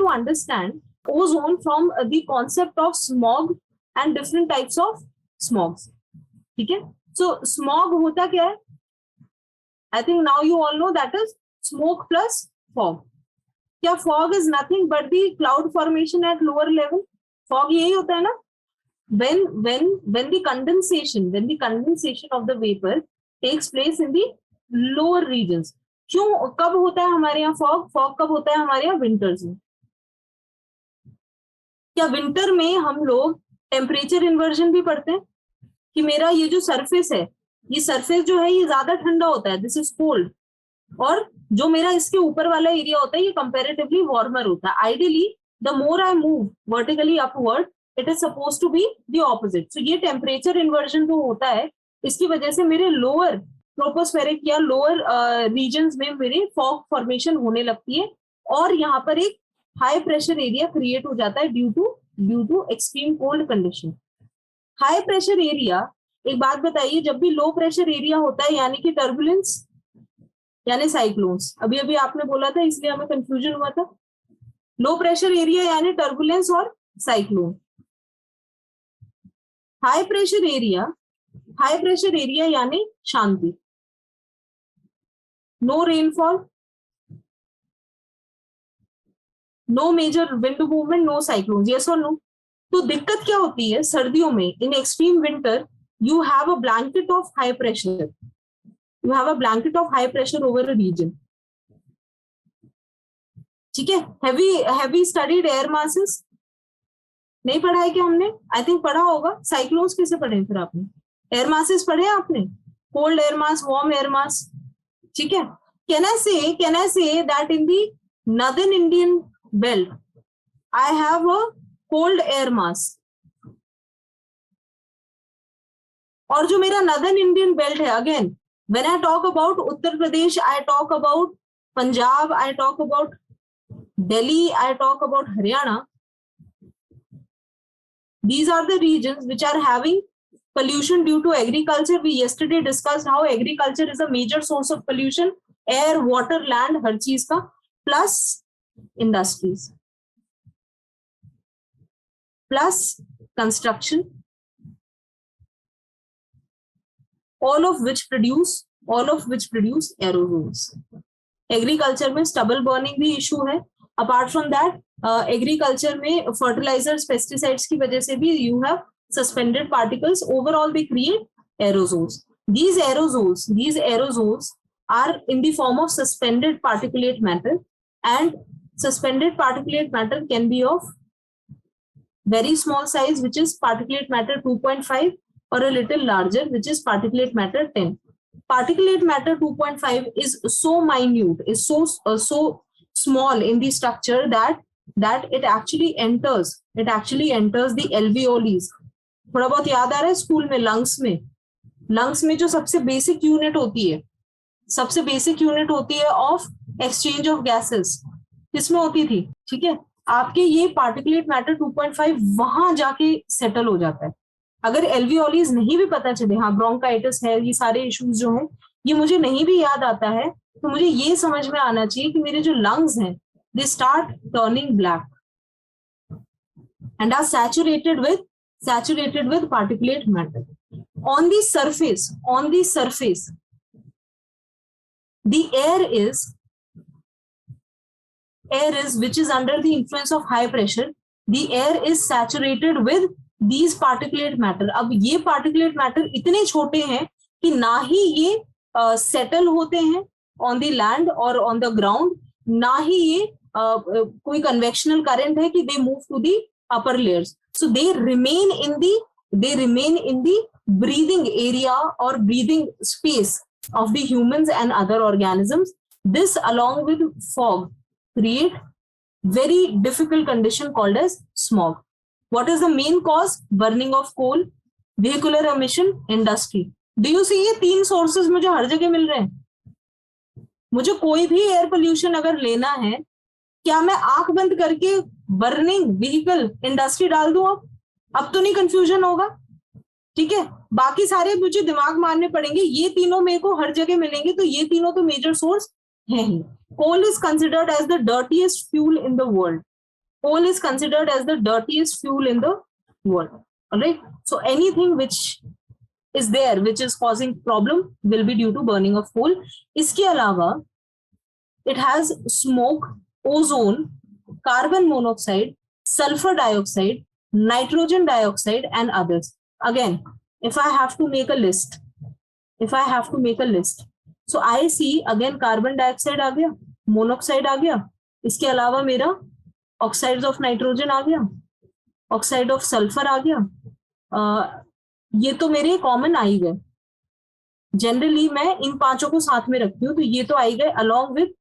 to understand ozone from the concept of smog and different types of smogs. ठीक है, so smog होता क्या है? I think now you all know that is smoke plus fog. क्या fog is nothing but the cloud formation at lower level? Fog यही होता है ना? When the condensation of the vapor takes place in the lower regions. क्यों, कब होता है हमारे यहाँ fog कब होता है हमारे यहाँ? विंटर्स में. क्या विंटर में हम लोग टेम्परेचर इन्वर्जन भी पढ़ते हैं कि मेरा ये जो सरफेस है, ये सरफेस जो है ये ज्यादा ठंडा होता है, दिस इज कोल्ड, और जो मेरा इसके ऊपर वाला एरिया होता है ये कंपैरेटिवली वार्मर होता है. Ideally the more I move vertically upward it is suppose to be the opposite. So ये टेम्परेचर इन्वर्जन जो होता है इसकी वजह से मेरे लोअर ट्रोपोस्फेरिक या लोअर रीजन्स में मेरे फॉग फॉर्मेशन होने लगती है, और यहाँ पर एक हाई प्रेशर एरिया क्रिएट हो जाता है due to extreme cold condition. High pressure area, एक बात बताइए, जब भी लो प्रेशर एरिया होता है यानी कि टर्बुलेंस यानी साइक्लोन्स, अभी अभी आपने बोला था इसलिए हमें कंफ्यूजन हुआ था. लो प्रेशर एरिया यानी टर्बुलेंस और साइक्लोन. हाई प्रेशर एरिया यानी शांति, no rainfall, no major wind movement, no cyclone. Yes और नो? तो दिक्कत क्या होती है सर्दियों में? In extreme winter you have a blanket of high pressure. You have a blanket of high pressure over a region. ठीक है, have we studied air masses? नहीं पढ़ा है क्या हमने? I think पढ़ा होगा. साइक्लोन्स कैसे पढ़े फिर आपने? एयर मासेस पढ़े आपने? Cold air mass, warm air mass. ठीक है. Can I say that in the northern Indian belt I have a cold air mass? और जो मेरा नदर्न इंडियन बेल्ट है, again when I talk about Uttar Pradesh, I talk about Punjab, I talk about Delhi, I talk about Haryana, these are the regions which are having pollution due to agriculture. We yesterday discussed how agriculture is a major source of pollution, air, water, land, हर चीज का, plus industries, plus construction, all of which produce aerosols. Agriculture में stubble burning भी issue है. Apart from that agriculture में fertilisers, pesticides की वजह से भी you have suspended particles. Overall they create aerosols. These aerosols are in the form of suspended particulate matter, and suspended particulate matter can be of very small size, which is particulate matter 2.5, or a little larger, which is particulate matter 10. Particulate matter 2.5 is so minute, is so small in the structure that it actually enters the alveoles. थोड़ा बहुत याद आ रहा है school में lungs में जो सबसे basic unit होती है ऑफ एक्सचेंज ऑफ गैसेस, किसमें होती थी? ठीक है, आपके ये पार्टिकुलेट मैटर 2.5 वहां जाके सेटल हो जाता है. अगर एल्वियोलीज नहीं भी पता चले, हाँ ब्रोंकाइटिस है, ये सारे इश्यूज जो हैं ये मुझे नहीं भी याद आता है, तो मुझे ये समझ में आना चाहिए कि मेरे जो लंग्स हैं they start turning black and are saturated with particulate matter. On the surface the air is which is under the influence of high pressure, the air is saturated with these particulate matter. अब ये particulate matter इतने छोटे हैं कि ना ही ये settle होते हैं on the land or on the ground, ना ही ये कोई convectional current है कि they move to the upper layers. So they remain in the breathing area or breathing space of the humans and other organisms. This along with fog create very difficult condition called as smog. What is the main cause? Burning of coal, vehicular emission, industry. Do you see ये 3 sources मुझे हर जगह मिल रहे हैं. मुझे कोई भी air pollution अगर लेना है, क्या मैं आंख बंद करके बर्निंग, व्हीकल, इंडस्ट्री डाल दूं? अब तो नहीं कंफ्यूजन होगा. ठीक है, बाकी सारे मुझे दिमाग मारने पड़ेंगे. ये तीनों मेरे को हर जगह मिलेंगे, तो ये तीनों तो मेजर सोर्स है ही. Coal is considered as the dirtiest fuel in the world. coal is considered as the dirtiest fuel in the world. All right, so anything which is there which is causing problem will be due to burning of coal. इसके अलावा it has smoke, ozone, carbon monoxide, sulfur dioxide, nitrogen dioxide and others. Again, if I have to make a list, so I see again carbon dioxide आ गया, monoxide आ गया, इसके अलावा मेरा oxides of nitrogen आ गया, oxide of sulfur आ गया, ये तो मेरे कॉमन आ ही गए. जनरली मैं इन पांचों को साथ में रखती हूँ, तो ये तो आ ही गए along with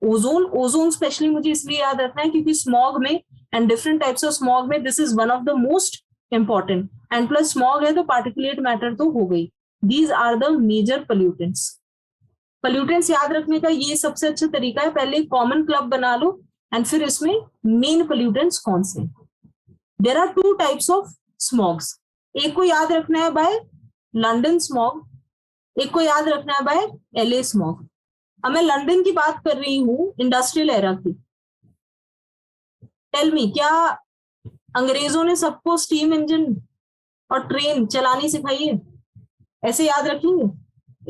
ozone. Ozone specially मुझे इसलिए याद रखना है क्योंकि स्मॉग में and different types of smog में this is one of the most important. And plus smog है तो पार्टिकुलेट मैटर तो हो गई. These are the major pollutants. Pollutants याद रखने का ये सबसे अच्छा तरीका है, पहले कॉमन क्लब बना लो एंड फिर इसमें मेन पोल्यूटेंट्स कौन से. There are two types of smogs. एक को याद रखना है बाय लंदन स्मॉग, एक को याद रखना है बाय एलए स्मॉग. अब मैं लंदन की बात कर रही हूं इंडस्ट्रियल एरा की. टेल मी, क्या अंग्रेजों ने सबको स्टीम इंजन और ट्रेन चलानी सिखाई है? ऐसे याद रखेंगे.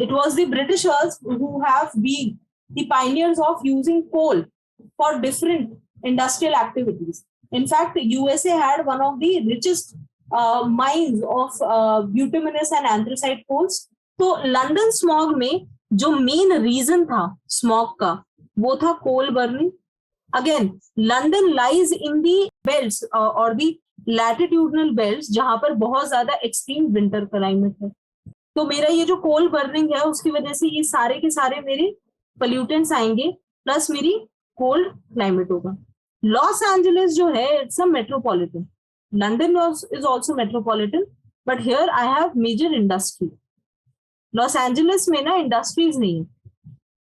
It was the Britishers who have been the pioneers of using coal for different industrial activities. In fact, USA had one of the richest mines of bituminous and anthracite coals. तो London smog में जो main reason था smog का वो था coal burning. Again London lies in the belts और the latitudinal belts जहां पर बहुत ज्यादा एक्सट्रीम विंटर क्लाइमेट है. तो मेरा ये जो कोल बर्निंग है उसकी वजह से ये सारे के सारे मेरे पोल्यूटेंट्स आएंगे, प्लस मेरी कोल्ड क्लाइमेट होगा. लॉस एंजलिस जो है it's a metropolitan. London is also metropolitan, but here I have major industry. Los Angeles में ना इंडस्ट्रीज नहीं है.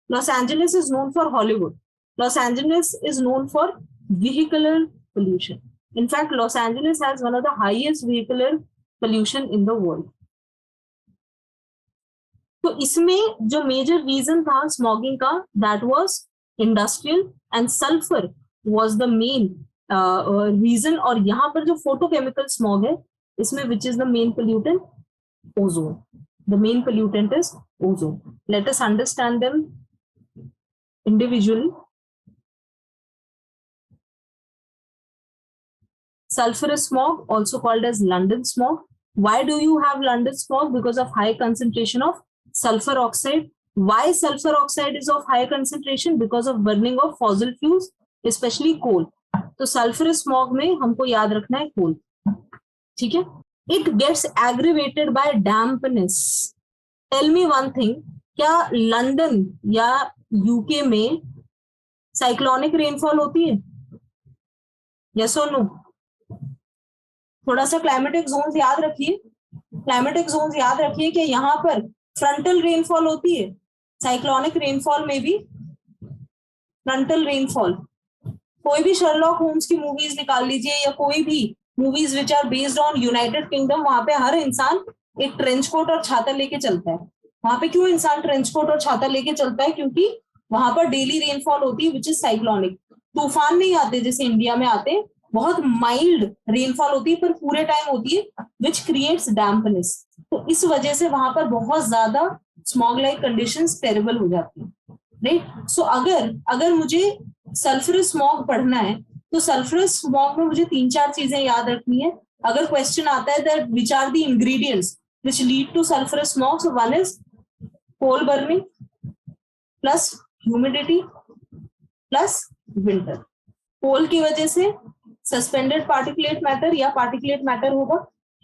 Los Angeles is known for Hollywood. Los Angeles is known for vehicular pollution. In fact, Los Angeles has one of the highest vehicular pollution in the world. तो इसमें जो major reason था smogging का that was industrial and sulphur was the main reason. और यहाँ पर जो photochemical smog है इसमें which is the main pollutant? Ozone. The main pollutant is ozone. Let us understand them individually. Sulphurous smog, also called as London smog. Why do you have London smog? Because of high concentration of sulfur oxide. Why sulfur oxide is of high concentration? Because of burning of fossil fuels, especially coal. तो sulphurous smog में हमको याद रखना है coal. ठीक है? It gets aggravated by dampness. Tell me one thing. क्या London या यूके में साइक्लोनिक रेनफॉल होती है? Yes or no? थोड़ा सा क्लाइमेटिक जोन्स याद रखिए. क्लाइमेटिक जोन्स याद रखिए कि यहाँ पर फ्रंटल रेनफॉल होती है. साइक्लोनिक रेनफॉल में भी फ्रंटल रेनफॉल. कोई भी शर्लॉक होम्स की मूवीज निकाल लीजिए या कोई भी movies which are based on United Kingdom, वहां पे हर इंसान एक ट्रेंच कोट और छाता लेके चलता है. वहां पे क्यों इंसान ट्रेंच कोट और छाता लेके चलता है? क्योंकि वहां पर डेली रेनफॉल होती है विच इज साइक्लोनिक. तूफान नहीं आते जैसे इंडिया में आते, बहुत माइल्ड रेनफॉल होती है पर पूरे टाइम होती है विच क्रिएट्स डैम्पनेस. तो इस वजह से वहां पर बहुत ज्यादा स्मॉग लाइक कंडीशंस टेरेबल हो जाती है. राइट. सो अगर मुझे सल्फरस स्मॉग पढ़ना है तो सल्फरस स्मॉग में मुझे 3-4 चीजें याद रखनी है. अगर क्वेश्चन आता है that which are the ingredients which lead to sulphurous smog, so one is coal burning plus humidity plus winter. Coal की वजह से सस्पेंडेड पार्टिकुलेट मैटर या पार्टिकुलेट मैटर होगा.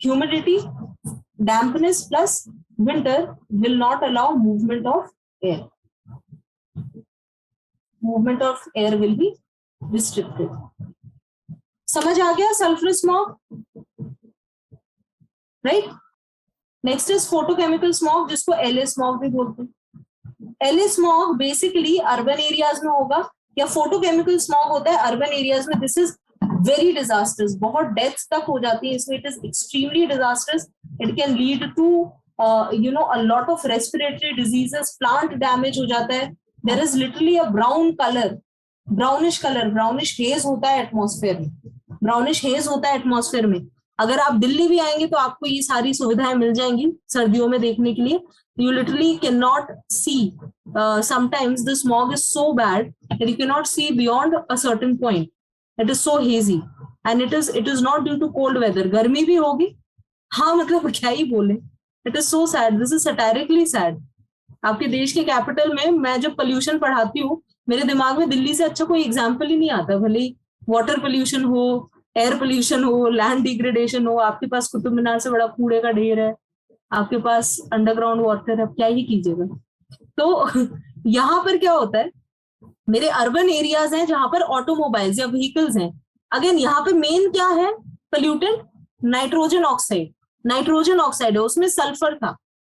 Humidity, dampness plus winter will not allow movement of air. Movement of air will be restricted. समझ आ गया sulphurous smog? Right. Next is photochemical smog जिसको LA smog भी बोलते हैं. LA smog basically urban areas में होगा या फोटोकेमिकल स्मॉग होता है अर्बन एरियाज में. This is very disasters. बहुत डेथ्स तक हो जाती है इसमें. It is extremely disasters. It can lead to a lot of respiratory diseases. Plant damage हो जाता है. There is literally a brown colour brownish colour, brownish haze होता है एटमॉस्फेयर में, ब्राउनिश हेज होता है एटमॉस्फेयर में। अगर आप दिल्ली भी आएंगे तो आपको ये सारी सुविधाएं मिल जाएंगी सर्दियों में देखने के लिए। You literally cannot see. Sometimes the smog is so bad that you cannot see beyond a certain point. It is so hazy, and it is not due to cold weather. गर्मी भी होगी, हाँ मतलब क्या ही बोले। It is so sad. This is satirically sad. आपके देश के कैपिटल में मैं जब पोल्यूशन पढ़ाती हूँ, मेरे दिमाग में दिल्ली से अच्छा कोई एग्जाम्पल ही नहीं आता। भले वाटर पोल्यूशन हो, एयर पोल्यूशन हो, लैंड डिग्रेडेशन हो, आपके पास कुतुब मीनार से बड़ा कूड़े का ढेर है, आपके पास अंडरग्राउंड वाटर है, क्या ही कीजिएगा। तो यहाँ पर क्या होता है, मेरे अर्बन एरियाज हैं जहां पर ऑटोमोबाइल्स या व्हीकल्स हैं। अगेन यहाँ पे मेन क्या है pollutant, nitrogen oxide. Nitrogen oxide है, उसमें सल्फर था,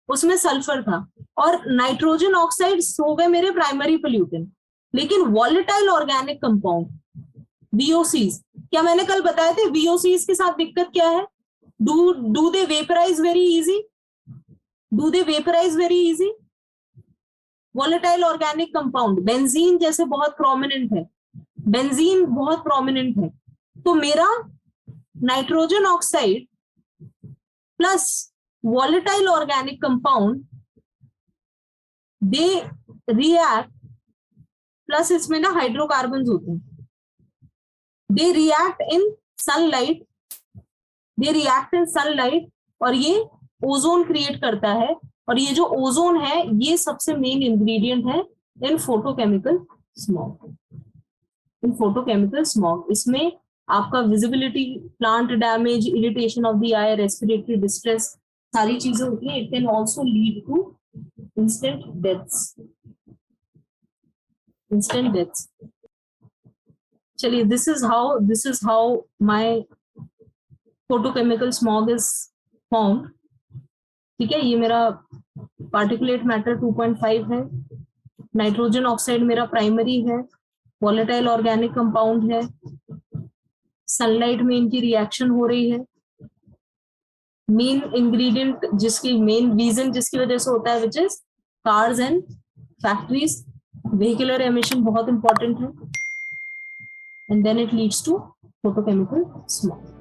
उसमें सल्फर था, और नाइट्रोजन ऑक्साइड हो गए मेरे प्राइमरी पोल्यूटेंट। लेकिन वॉलेटाइल ऑर्गेनिक कंपाउंड VOCs, क्या मैंने कल बताया थे VOCs के साथ दिक्कत क्या है? Do they vaporise very easy? Do they vaporise very easy? Volatile organic compound benzene जैसे बहुत प्रोमिनेंट है, बेंजीन बहुत प्रोमिनेंट है। तो मेरा nitrogen oxide plus volatile organic compound they react, plus इसमें ना हाइड्रोकार्बन्स होते हैं, they react in sunlight, they react in sunlight, और ये ओजोन क्रिएट करता है। और ये जो ओजोन है ये सबसे मेन इंग्रेडिएंट है in photochemical smog, in photochemical smog. इसमें आपका visibility, plant damage, irritation of the eye, respiratory distress, सारी चीजें होती है। It can also lead to instant deaths, instant deaths. चलिए, this is how my photochemical smog is formed. ठीक है, ये मेरा पार्टिकुलेट मैटर 2.5 है, नाइट्रोजन ऑक्साइड मेरा प्राइमरी है, वॉलेटाइल ऑर्गेनिक कंपाउंड है, सनलाइट में इनकी रिएक्शन हो रही है। मेन इंग्रेडिएंट जिसकी, मेन रीजन जिसकी वजह से होता है which is cars and factories, vehicular emission बहुत इंपॉर्टेंट है, and then it leads to photochemical smog.